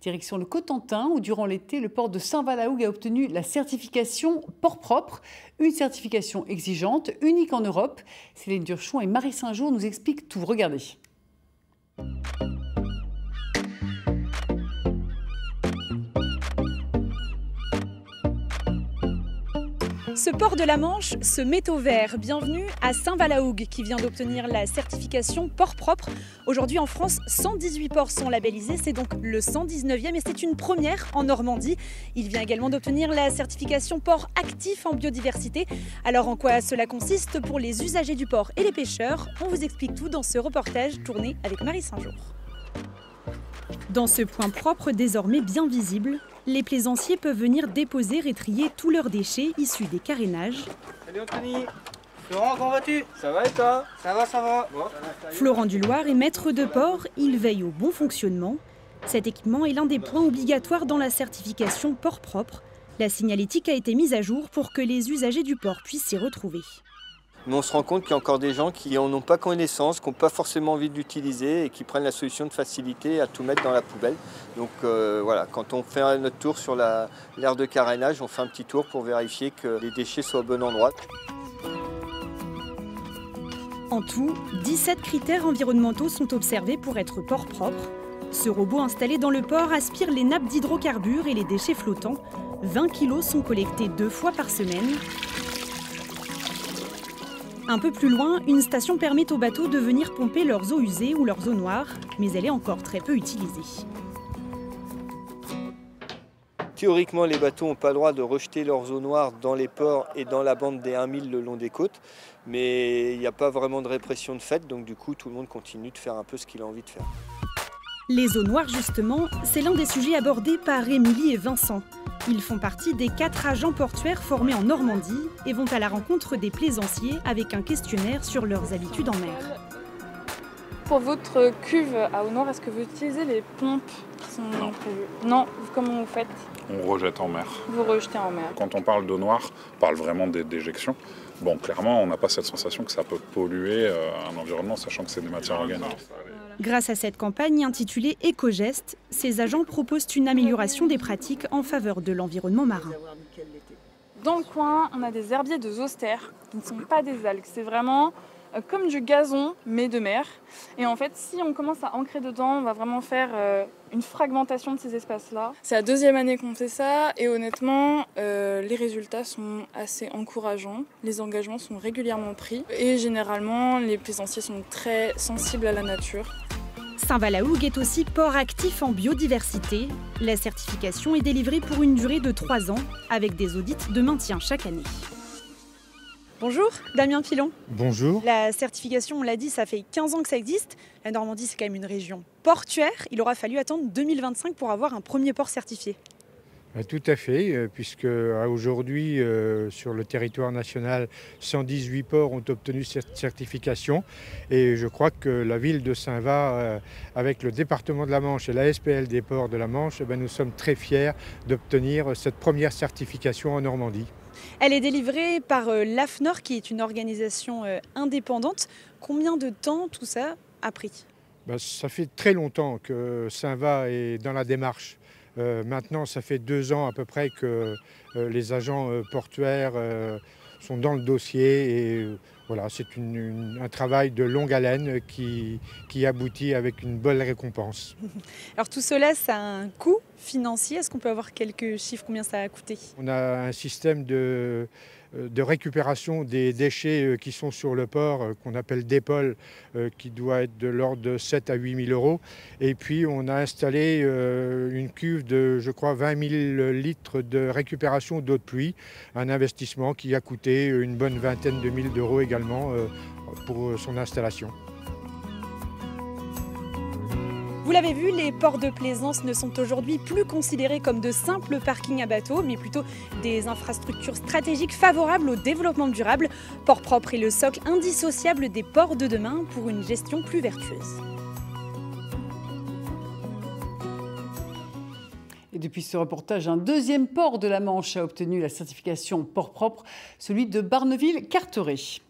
Direction le Cotentin, où durant l'été, le port de Saint-Valahougue a obtenu la certification port propre, une certification exigeante, unique en Europe. Céline Durchon et Marie Saint-Jour nous expliquent tout. Regardez. Ce port de la Manche se met au vert. Bienvenue à Saint-Valahougue qui vient d'obtenir la certification port propre. Aujourd'hui en France, 118 ports sont labellisés. C'est donc le 119e et c'est une première en Normandie. Il vient également d'obtenir la certification port actif en biodiversité. Alors en quoi cela consiste pour les usagers du port et les pêcheurs? On vous explique tout dans ce reportage tourné avec Marie Saint-Jour. Dans ce point propre désormais bien visible, les plaisanciers peuvent venir déposer et trier tous leurs déchets issus des carénages. Salut Anthony. Florent, comment vas-tu? Ça va et toi? Ça va, ça va. Bon. Florent Duloir est maître de port, il veille au bon fonctionnement. Cet équipement est l'un des points obligatoires dans la certification port propre. La signalétique a été mise à jour pour que les usagers du port puissent s'y retrouver. Mais on se rend compte qu'il y a encore des gens qui n'en ont pas connaissance, qui n'ont pas forcément envie d'utiliser et qui prennent la solution de facilité à tout mettre dans la poubelle. Donc voilà, quand on fait notre tour sur l'aire de carénage, on fait un petit tour pour vérifier que les déchets soient au bon endroit. En tout, 17 critères environnementaux sont observés pour être port propre. Ce robot installé dans le port aspire les nappes d'hydrocarbures et les déchets flottants. 20 kilos sont collectés 2 fois par semaine. Un peu plus loin, une station permet aux bateaux de venir pomper leurs eaux usées ou leurs eaux noires, mais elle est encore très peu utilisée. Théoriquement, les bateaux n'ont pas le droit de rejeter leurs eaux noires dans les ports et dans la bande des 1000 le long des côtes, mais il n'y a pas vraiment de répression de fait, donc du coup tout le monde continue de faire un peu ce qu'il a envie de faire. Les eaux noires justement, c'est l'un des sujets abordés par Émilie et Vincent. Ils font partie des 4 agents portuaires formés en Normandie et vont à la rencontre des plaisanciers avec un questionnaire sur leurs habitudes en mer. Pour votre cuve à eau noire, est-ce que vous utilisez les pompes qui sont prévues? Non, comment vous faites? On rejette en mer. Vous rejetez en mer. Quand on parle d'eau noire, on parle vraiment des déjections. Bon, clairement, on n'a pas cette sensation que ça peut polluer un environnement, sachant que c'est des matières organiques. Grâce à cette campagne intitulée Éco-Gestes, ces agents proposent une amélioration des pratiques en faveur de l'environnement marin. Dans le coin, on a des herbiers de zoster qui ne sont pas des algues. C'est vraiment comme du gazon, mais de mer. Et en fait, si on commence à ancrer dedans, on va vraiment faire une fragmentation de ces espaces-là. C'est la 2e année qu'on fait ça et honnêtement, les résultats sont assez encourageants. Les engagements sont régulièrement pris et généralement, les plaisanciers sont très sensibles à la nature. Saint-Valahougue est aussi port actif en biodiversité. La certification est délivrée pour une durée de 3 ans avec des audits de maintien chaque année. Bonjour, Damien Pilon. Bonjour. La certification, on l'a dit, ça fait 15 ans que ça existe. La Normandie, c'est quand même une région portuaire. Il aura fallu attendre 2025 pour avoir un premier port certifié. Tout à fait, puisque aujourd'hui, sur le territoire national, 118 ports ont obtenu cette certification. Et je crois que la ville de Saint-Va, avec le département de la Manche et la SPL des ports de la Manche, nous sommes très fiers d'obtenir cette première certification en Normandie. Elle est délivrée par l'AFNOR, qui est une organisation indépendante. Combien de temps tout ça a pris? Ça fait très longtemps que Saint-Va est dans la démarche. Maintenant, ça fait 2 ans à peu près que les agents portuaires sont dans le dossier. Et voilà, c'est un travail de longue haleine qui aboutit avec une bonne récompense. Alors tout cela, ça a un coût financier. Est-ce qu'on peut avoir quelques chiffres, combien ça a coûté? On a un système de récupération des déchets qui sont sur le port, qu'on appelle dépôle, qui doit être de l'ordre de 7 à 8 000 euros. Et puis on a installé une cuve de, je crois, 20 000 litres de récupération d'eau de pluie, un investissement qui a coûté une bonne vingtaine de mille d'euros également pour son installation. Vous l'avez vu, les ports de plaisance ne sont aujourd'hui plus considérés comme de simples parkings à bateaux, mais plutôt des infrastructures stratégiques favorables au développement durable. Port propre est le socle indissociable des ports de demain pour une gestion plus vertueuse. Et depuis ce reportage, un 2e port de la Manche a obtenu la certification port propre, celui de Barneville-Carteret.